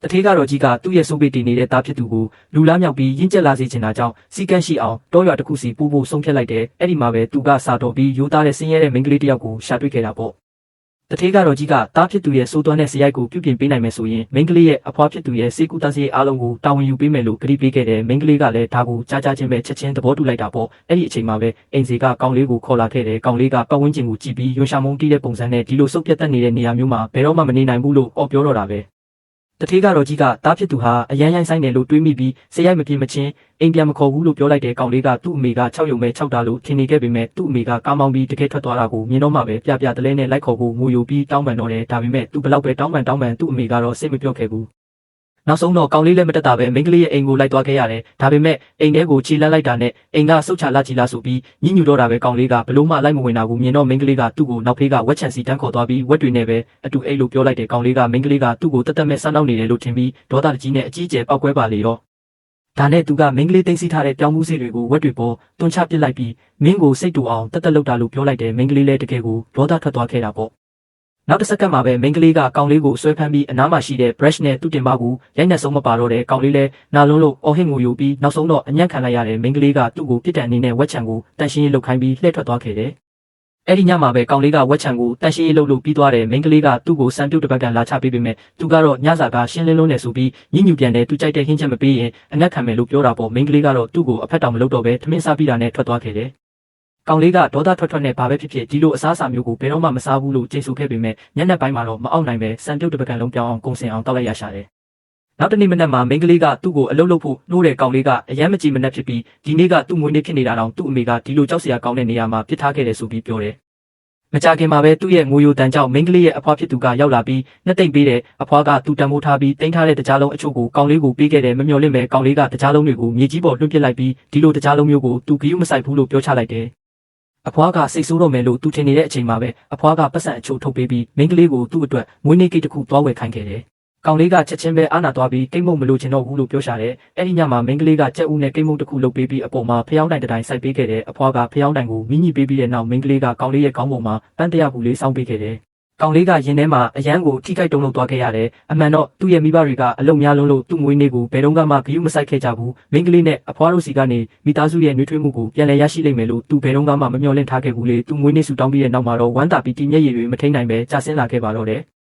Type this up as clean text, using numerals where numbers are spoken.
တထေးကတော့ကြီးကသူ့ရဲ့စိုးပေတည်နေတဲ့သားဖြစ်သူကိုလူလားမြောက်ပြီးရင့်ကျက်လာစေချင်တာကြောင့်စီကန်းရှိအောင်တောရွာတစ်ခုစီပို့ဖို့ဆုံးဖြတ်လိုက်တယ်။အဲ့ဒီမှာပဲသူကစာတော်ပြီးရိုးသားတဲ့ဆင်းရဲတဲ့မိန်းကလေးတစ်ယောက်ကိုရှာတွေ့ခဲ့တာပေါ့။တထေးကတော့ကြီးကသားဖြစ်သူရဲ့စိုးသွမ်းတဲ့စရိုက်ကိုပြုပြင်ပေးနိုင်မယ်ဆိုရင်မိန်းကလေးရဲ့အဖွားဖြစ်သူရဲ့စေကူသားစရိတ်အားလုံးကိုတာဝန်ယူပေးမယ်လို့ကတိပေးခဲ့တယ်။မိန်းကလေးကလည်းဒါကိုကြားချင်းပဲချက်ချင်းသဘောတူလိုက်တာပေါ့။အဲ့ဒီအချိန်မှာပဲအိမ်စီကကောင်လေးကိုခေါ်လာခဲ့တယ်။ကောင်လေးကပတ်ဝန်းကျင်ကိုကြည့်ပြီးရွှေရှာမုန်းတီးတဲ့ပုံစံနဲ့ဒီလိုစုပ်ပြတ်တက်နေတဲ့နေရာမျိုးမှာဘယ်တော့မှမနေနိုင်ဘူးလို့ပြောတော့တာပဲ။တထေးကတော့ကြီးကသားဖြစ်သူဟာအရန်ရိုင်းဆိုင်တယ်လို့တွေးမိပြီးစရိုက်မပြင်းမချင်းအိမ်ပြန်မခေါ်ဘူးလို့ပြောလိုက်တဲ့ကောင်လေးကသူ့အမေက6ရုံပဲ6တာလို့ထင်နေခဲ့ပေမဲ့သူ့အမေကကားမောင်းပြီးတကယ်ထွက်သွားတာကိုမြင်တော့မှပဲပြပြတလဲနဲ့လိုက်ခေါ်ဖို့ငိုယိုပြီးတောင်းပန်တော့တယ်ဒါပေမဲ့သူဘလောက်ပဲတောင်းပန်သူ့အမေကတော့စိတ်မပြောခဲ့ဘူးနောက်ဆုံးတော့ကောင်လေးလည်းမတက်တာပဲမိန်းကလေးရဲ့အိမ်ကိုလိုက်သွားခဲ့ရတယ်ဒါပေမဲ့အိမ်ထဲကိုခြေလန်းလိုက်တာနဲ့အိမ်ကဆုတ်ချလာကြည့်လားဆိုပြီးညှဉ်းညူတော့တာပဲကောင်လေးကဘလို့မှလိုက်မဝင်တာကိုမြင်တော့မိန်းကလေးကသူ့ကိုနောက်ဖေးကဝက်ချန်စီတန်းခေါ်သွားပြီးဝက်တွေနဲ့ပဲအတူအိတ်လို့ပြောလိုက်တယ်ကောင်လေးကမိန်းကလေးကသူ့ကိုတက်မဲ့ဆန်းနောက်နေတယ်လို့ထင်ပြီးဒေါသတကြီးနဲ့အကြီးကျယ်ပောက်ကွဲပါလေတော့ဒါနဲ့သူကမိန်းကလေးသိမ်းစီထားတဲ့ပြောင်းမှုစေတွေကိုဝက်တွေပေါ်တွန်းချပစ်လိုက်ပြီးမင်းကိုစိတ်တူအောင်တက်လောက်တာလို့ပြောလိုက်တယ်မိန်းကလေးလည်းတကယ်ကိုဒေါသထွက်သွားခဲ့တာပေါ့နောက်တစ်စက္ကန့်မှာပဲမိန်းကလေးကကောင်လေးကိုဆွဲဖမ်းပြီးအနားမှာရှိတဲ့ brush နဲ့သူ့တင်ပါကိုရိုက်နှက်ဆုံးမပါတော့တဲ့ကောင်လေးလည်းနာလုံးလို့အော်ဟစ်ငိုယိုပြီးနောက်ဆုံးတော့အညံ့ခံလိုက်ရတဲ့မိန်းကလေးကသူ့ကိုပြစ်ဒဏ်အနေနဲ့ဝက်ချံကိုတန်ရှင်းရေးလုပ်ခိုင်းပြီးလှည့်ထွက်သွားခဲ့တယ်။အဲ့ဒီညမှာပဲကောင်လေးကဝက်ချံကိုတန်ရှင်းရေးလုပ်လို့ပြီးသွားတယ်မိန်းကလေးကသူ့ကိုစံပြုတ်တစ်ပတ်ကန်လာချပေးပေမဲ့သူကတော့ညစာကရှင်းလင်းလုံးနေဆိုပြီးညှဉ်းညူပြန်တယ်သူကြိုက်တဲ့ဟင်းချက်မပေးရင်အနက်ခံမယ်လို့ပြောတာပေါ့မိန်းကလေးကတော့သူ့ကိုအဖက်တောင်မလုပ်တော့ပဲထမင်းစားပြီးတာနဲ့ထွက်သွားခဲ့တယ်။ကောင်လေးကဒေါသထွက်နဲ့ဘာပဲဖြစ်ဖြစ်ဒီလိုအစားအစာမျိုးကိုဘယ်တော့မှမစားဘူးလို့ကြေဆိုခဲ့ပေမဲ့ညနေပိုင်းမှာတော့မအောင်နိုင်ပဲစံပြုတ်တစ်ပတ်ကန်လုံးပြောင်းအောင်ကုံစင်အောင်တောက်လိုက်ရရှာတယ်။နောက်တနေ့မနက်မှာမိန်းကလေးကသူ့ကိုအလုပ်လုပ်ဖို့နှိုးတဲ့ကောင်လေးကအယမ်းမကြည်မနှက်ဖြစ်ပြီးဒီနေ့ကသူ့မွေးနေ့ဖြစ်နေတာတောင်သူ့အမေကဒီလိုကြောက်စရာကောင်းတဲ့နေရာမှာပစ်ထားခဲ့တယ်ဆိုပြီးပြောတယ်။မကြခင်မှာပဲသူ့ရဲ့ငိုယိုတန်ကြောင့်မိန်းကလေးရဲ့အဖွားဖြစ်သူကရောက်လာပြီးနှစ်သိမ့်ပေးတယ်အဖွားကသူ့တံမိုးထားပြီးတင်ထားတဲ့တကြားလုံးအချို့ကိုကောင်လေးကိုပေးခဲ့တယ်မမျှော်လင့်ပဲကောင်လေးကတကြားလုံးတွေကိုမြေကြီးပေါ်လွှင့်ပစ်လိုက်ပြီးဒီလိုတကြားလုံးမျိုးကိုသူဂရုမစိုက်ဘူးလို့ပြောချလိုက်တယ်။အဖွားကစိတ်ဆိုးတော့မယ်လို့သူထင်နေတဲ့အချိန်မှာပဲအဖွားကပတ်စံအချို့ထုတ်ပေးပြီးမိန်းကလေးကိုသူ့အတွက်မွေးနေ့ကိတ်တစ်ခုသွားဝယ်ခိုင်းခဲ့တယ်။ကောင်လေးကချက်ချင်းပဲအာနာသွားပြီးကိတ်မုံမလို့ချင်တော့ဘူးလို့ပြောရှာတယ်။အဲ့ဒီညမှာမိန်းကလေးကကြက်ဦးနဲ့ကိတ်မုံတစ်ခုလုပ်ပေးပြီးအပေါ်မှာဖျောင်းတိုင်တစ်တိုင်စိုက်ပေးခဲ့တယ်။အဖွားကဖျောင်းတိုင်ကိုမိညှိပေးပြီးတဲ့နောက်မိန်းကလေးကကောင်လေးရဲ့ခေါင်းပေါ်မှာပန်းတရာဘူးလေးစောင်းပေးခဲ့တယ်။ကောင်လေးကရင်ထဲမှာအရန်ကိုထိခိုက်တုံလို့သွားခဲ့ရတယ်။အမှန်တော့သူ့ရဲ့မိဘတွေကအလုံများလုံးလို့သူ့မွေးနေ့ကိုဘယ်တော့မှဂရုမစိုက်ခဲ့ကြဘူး။မိန်းကလေးနဲ့အဖွားတို့စီကနေမိသားစုရဲ့နှွေးထွေးမှုကိုပြန်လည်ရရှိလိမ့်မယ်လို့သူဘယ်တော့မှမမျှော်လင့်ထားခဲ့ဘူးလေ။သူ့မွေးနေ့ဆူတောင်းပြီးတဲ့နောက်မှာတော့ဝမ်းသာပြီးတည်မြဲရည်တွေမထိန်နိုင်ပဲကြာဆင်းလာခဲ့ပါတော့တယ်။